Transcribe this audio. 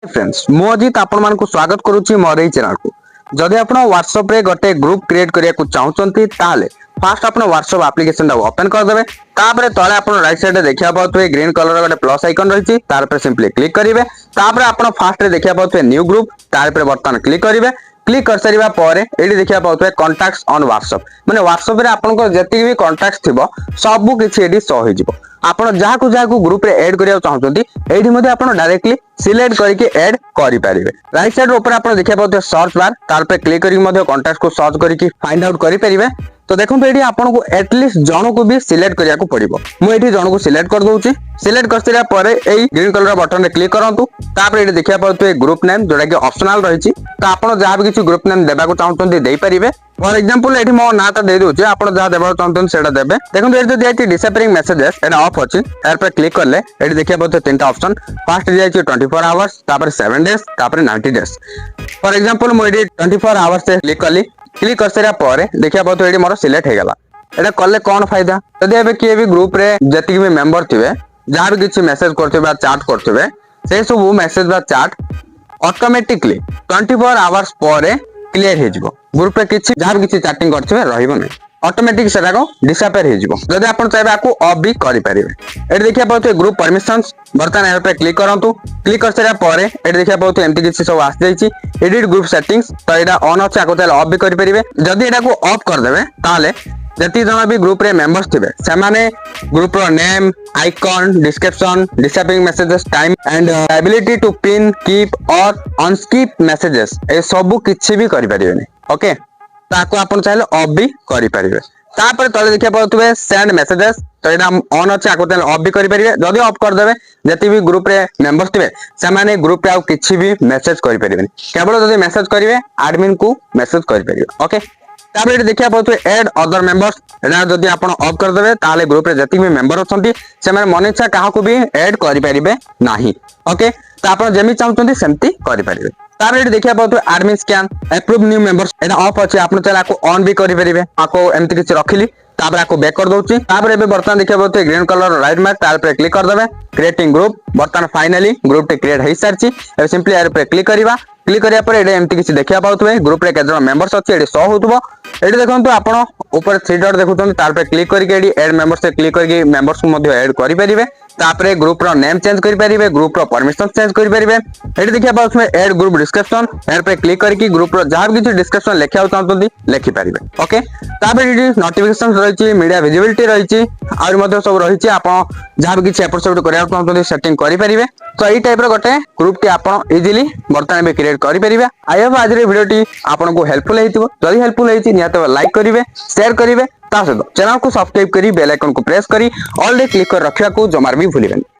Friends मु अजित आपण मानकु स्वागत करूची मोर एई चैनल को। जदि आपण WhatsApp रे गोटे ग्रुप क्रिएट करिया को चाहउचंती ताले फास्ट आपण WhatsApp एप्लीकेशन दा ओपन कर देबे। तापरे तळे आपण राइट साइड रे देखिया पाउतबे ग्रीन कलर रे गोटे प्लस आइकन रहिची तार पर सिंपली क्लिक करिवे। तापरे आपण फास्ट रे देखिया पाउतबे न्यू ग्रुप तार पर बर्तन क्लिक करिवे। क्लिक कर सारिबा परे एडी देखिया पाउतबे कॉन्टैक्ट्स ऑन WhatsApp माने WhatsApp रे आपण को जति भी कॉन्टैक्ट्स थिबो सब किछि एडी शो होई जिवो। आपण जाहाकु ग्रुप रे ऐड करिया चाहउचंती एडी मध्ये आपण डायरेक्टली सिलेक्ट करके ऐड करि परिबे। राइट साइड ऊपर आपण देखिया पाउते सर्च बार तार पे क्लिक करके मध्ये कांटेक्ट को सर्च करके फाइंड आउट करि परिबे। तो देखो एडी आपण को एटलीस्ट जण को भी सिलेक्ट करिया को पड़िबो। मु एठी जण को सिलेक्ट कर दोउची। सिलेक्ट करसिरा परे एई ग्रीन कलर बटन रे क्लिक करंतु। तापर एठी देखिया पाउते ग्रुप नेम जोडा कि ऑप्शनल रहिची। तो आपण जहां भी किछि ग्रुप नेम देबा को चाहउचंती देई परिबे। फॉर एग्जांपल एठी मो नाटा दे दोउची आपण जहां देबा चाहउचंती सेटा देबे। देखो एठी जदि आइछि डिसअपियरिंग मेसेजेस एटा ऑफ अछि यार पे क्लिक करले एठी देखिया पाउते तीनटा ऑप्शन फर्स्ट जाइछि 24 आवर्स तापर 7 डेज तापर 90 डेज। फॉर एग्जांपल मो एठी 24 आवर्स से क्लिक करली। क्लिक करसरा परे देखिया पाउते एठी मोर सिलेक्ट हे गेला। एटा करले कोन फायदा जदि एबे किए भी ग्रुप रे जति भी मेंबर थिबे जहां भी किछि मेसेज करथिबे चैट करथिबे से सब मेसेज बा चैट ऑटोमेटिकली 24 आवर्स परे क्लियर हे जिवो। ग्रुप रे किछि जहां भी किछि चैटिंग करथिबे रहिबो नै ऑटोमेटिक सेटा को डिसअपियर हे जिवो। जदि आपण चाहबे आकु ऑफ भी करि परिबे। एठी देखिया पाउते ग्रुप परमिशंस बर्तन एप पे क्लिक करंतु। क्लिक करसरा परे एठी देखिया पाउते एम्ति किछि सब आस जाइछि एडिट ग्रुप सेटिंग्स। तो एटा ऑन अछि आकु ताले ऑफ भी करि परिबे। जदि एटा को ऑफ कर देबे ताले जति जना भी ग्रुप रे मेंबर्स थिबे से माने ग्रुप रो name icon description disappearing messages time and ability to pin keep और अनस्कीप मेसेजेस ए सब किछि भी करि परिबेनी। ओके ताको आपण चाहिले ऑफ भी करि परिबे। तापर तले देखिया पाउतबे सेंड मेसेजेस तो एटा ऑन अछि आको ताले ऑफ भी करि परिबे। जदि ऑफ कर देबे जति भी ग्रुप रे मेंबर्स थिबे से माने ग्रुप रे आ किछि भी मेसेज करि परिबेनी। केवल जदि मेसेज करिवे एडमिन को मेसेज करि परिबे। ओके तापर एटी देखिया पाउतबे ऐड अदर मेंबर्स एना जदि आपण ऑफ कर देबे ताले ग्रुप रे जति भी मेंबर अछंती से माने मन इच्छा काहा को भी ऐड करि परिबे नाही। ओके तो आपण जेमि चाहउचंती सेमति करि परिबे। तापर एटी देखिया पाउतबे admin scan approve new members एना ऑफ अछि आपण चाहे आको ऑन भी करि परिबे। आको एमति किछ रखिली तापर आको बैक कर दोउची। तापर एबे बर्तन देखिया पाउतबे ग्रीन कलर राइट मार्क तार पे क्लिक कर देबे क्रिएटिंग ग्रुप बर्तन फाइनली ग्रुप टे क्रिएट हेइ सारची। एबे सिंपली यार पे क्लिक करिवा। क्लिक करिया पर एडे एमति किछ देखिया पाउतबे ग्रुप रे केजन मेंबर्स अछि एडे शो होतबो। एडी देखंतु आपण ऊपर 3 डॉट देखुछन तार पे क्लिक करके एडी ऐड मेंबर्स से क्लिक करके मेंबर्स को मध्ये ऐड करि परिबे। तापरे ग्रुप रो नेम चेंज करि परिबे ग्रुप रो परमिशन चेंज करि परिबे। एडी देखिया पाउछ में ऐड ग्रुप डिस्क्रिप्शन यार पे क्लिक करके ग्रुप रो जहां भी डिस्क्रिप्शन लेखिया चाहतोंती लेखि परिबे। ओके तापरे एडी नोटिफिकेशन रहिछि मीडिया विजिबिलिटी रहिछि और मध्ये सब रहिछि आपण जहां भी किछ एपिसोड करिया चाहतोंती सेटिंग करि परिबे। तो एई टाइप रो गोटे ग्रुप टी आपण इजीली बर्तन में क्रिएट करि परिबे। आई होप आज रे वीडियो टी आपण को हेल्पफुल हेतिबो। जदि हेल्पफुल हेछि नियत लाइक करिवे शेयर करिवे ता सहित चैनल को सब्सक्राइब करी बेल आइकन को प्रेस करी ऑल डे क्लिक कर रखिया को जमार भी भूलिबेनी।